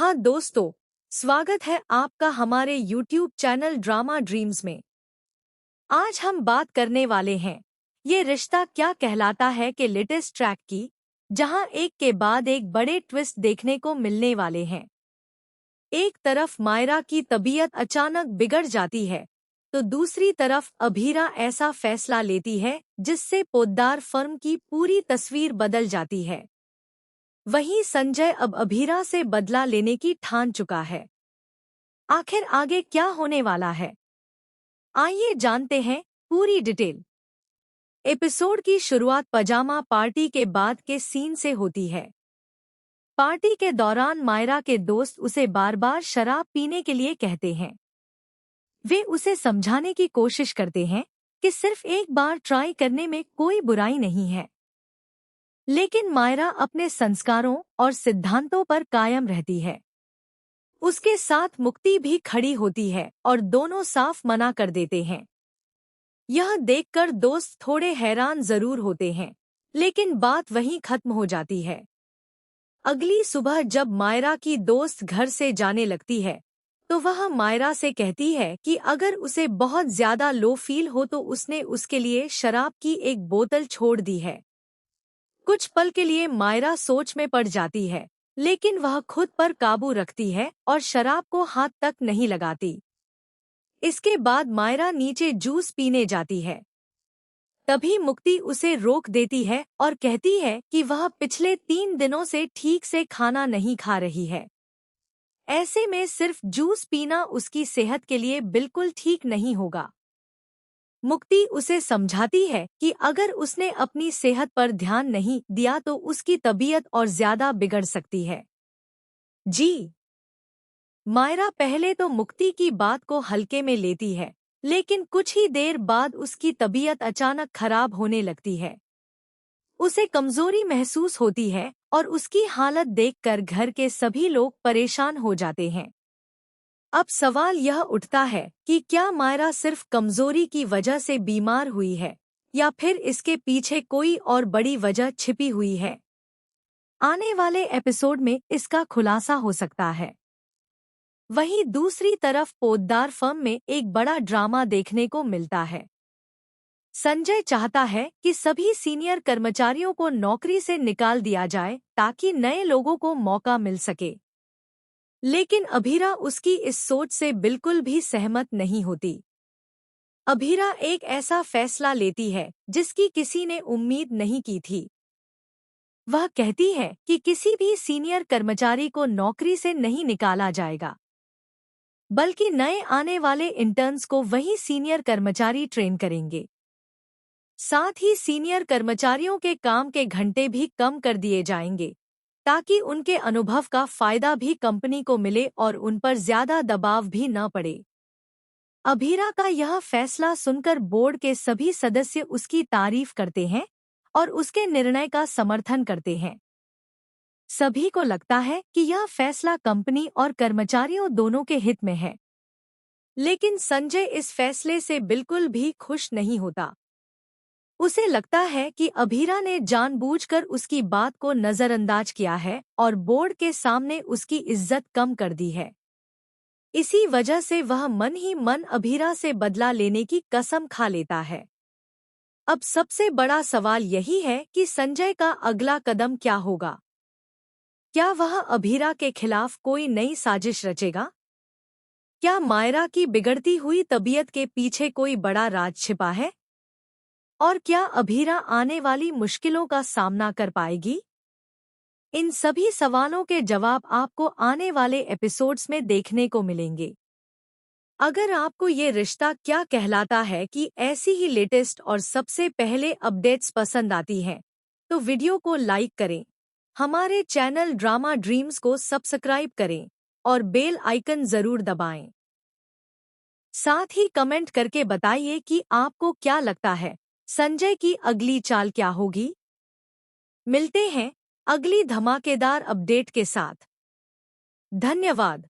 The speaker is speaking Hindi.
हाँ दोस्तों, स्वागत है आपका हमारे YouTube चैनल ड्रामा ड्रीम्स में। आज हम बात करने वाले हैं ये रिश्ता क्या कहलाता है के लेटेस्ट ट्रैक की, जहां एक के बाद एक बड़े ट्विस्ट देखने को मिलने वाले हैं। एक तरफ मायरा की तबीयत अचानक बिगड़ जाती है, तो दूसरी तरफ अभीरा ऐसा फैसला लेती है जिससे पोद्दार फर्म की पूरी तस्वीर बदल जाती है। वहीं संजय अब अभीरा से बदला लेने की ठान चुका है। आखिर आगे क्या होने वाला है, आइए जानते हैं पूरी डिटेल। एपिसोड की शुरुआत पजामा पार्टी के बाद के सीन से होती है। पार्टी के दौरान मायरा के दोस्त उसे बार बार शराब पीने के लिए कहते हैं। वे उसे समझाने की कोशिश करते हैं कि सिर्फ एक बार ट्राई करने में कोई बुराई नहीं है, लेकिन मायरा अपने संस्कारों और सिद्धांतों पर कायम रहती है। उसके साथ मुक्ति भी खड़ी होती है और दोनों साफ मना कर देते हैं। यह देखकर दोस्त थोड़े हैरान जरूर होते हैं, लेकिन बात वहीं खत्म हो जाती है। अगली सुबह जब मायरा की दोस्त घर से जाने लगती है, तो वह मायरा से कहती है कि अगर उसे बहुत ज्यादा लो फील हो तो उसने उसके लिए शराब की एक बोतल छोड़ दी है। कुछ पल के लिए मायरा सोच में पड़ जाती है, लेकिन वह खुद पर काबू रखती है और शराब को हाथ तक नहीं लगाती। इसके बाद मायरा नीचे जूस पीने जाती है। तभी मुक्ति उसे रोक देती है और कहती है कि वह पिछले 3 दिनों से ठीक से खाना नहीं खा रही है। ऐसे में सिर्फ जूस पीना उसकी सेहत के लिए बिल्कुल ठीक नहीं होगा। मुक्ति उसे समझाती है कि अगर उसने अपनी सेहत पर ध्यान नहीं दिया तो उसकी तबीयत और ज्यादा बिगड़ सकती है। मायरा पहले तो मुक्ति की बात को हल्के में लेती है, लेकिन कुछ ही देर बाद उसकी तबीयत अचानक खराब होने लगती है। उसे कमजोरी महसूस होती है और उसकी हालत देखकर घर के सभी लोग परेशान हो जाते हैं। अब सवाल यह उठता है कि क्या मायरा सिर्फ कमजोरी की वजह से बीमार हुई है, या फिर इसके पीछे कोई और बड़ी वजह छिपी हुई है। आने वाले एपिसोड में इसका खुलासा हो सकता है। वहीं दूसरी तरफ पोद्दार फर्म में एक बड़ा ड्रामा देखने को मिलता है। संजय चाहता है कि सभी सीनियर कर्मचारियों को नौकरी से निकाल दिया जाए ताकि नए लोगों को मौका मिल सके, लेकिन अभीरा उसकी इस सोच से बिल्कुल भी सहमत नहीं होती। अभीरा एक ऐसा फैसला लेती है जिसकी किसी ने उम्मीद नहीं की थी। वह कहती है कि किसी भी सीनियर कर्मचारी को नौकरी से नहीं निकाला जाएगा, बल्कि नए आने वाले इंटर्न्स को वही सीनियर कर्मचारी ट्रेन करेंगे। साथ ही सीनियर कर्मचारियों के काम के घंटे भी कम कर दिए जाएंगे, ताकि उनके अनुभव का फायदा भी कंपनी को मिले और उन पर ज्यादा दबाव भी न पड़े। अभीरा का यह फैसला सुनकर बोर्ड के सभी सदस्य उसकी तारीफ करते हैं और उसके निर्णय का समर्थन करते हैं। सभी को लगता है कि यह फैसला कंपनी और कर्मचारियों दोनों के हित में है, लेकिन संजय इस फैसले से बिल्कुल भी खुश नहीं होता। उसे लगता है कि अभीरा ने जानबूझकर उसकी बात को नजरअंदाज किया है और बोर्ड के सामने उसकी इज्जत कम कर दी है। इसी वजह से वह मन ही मन अभीरा से बदला लेने की कसम खा लेता है। अब सबसे बड़ा सवाल यही है कि संजय का अगला कदम क्या होगा। क्या वह अभीरा के खिलाफ कोई नई साजिश रचेगा? क्या मायरा की बिगड़ती हुई तबीयत के पीछे कोई बड़ा राज छिपा है? और क्या अभीरा आने वाली मुश्किलों का सामना कर पाएगी? इन सभी सवालों के जवाब आपको आने वाले एपिसोड्स में देखने को मिलेंगे। अगर आपको ये रिश्ता क्या कहलाता है कि ऐसी ही लेटेस्ट और सबसे पहले अपडेट्स पसंद आती हैं, तो वीडियो को लाइक करें, हमारे चैनल ड्रामा ड्रीम्स को सब्सक्राइब करें और बेल आइकन जरूर दबाएं। साथ ही कमेंट करके बताइए कि आपको क्या लगता है, संजय की अगली चाल क्या होगी। मिलते हैं अगली धमाकेदार अपडेट के साथ। धन्यवाद।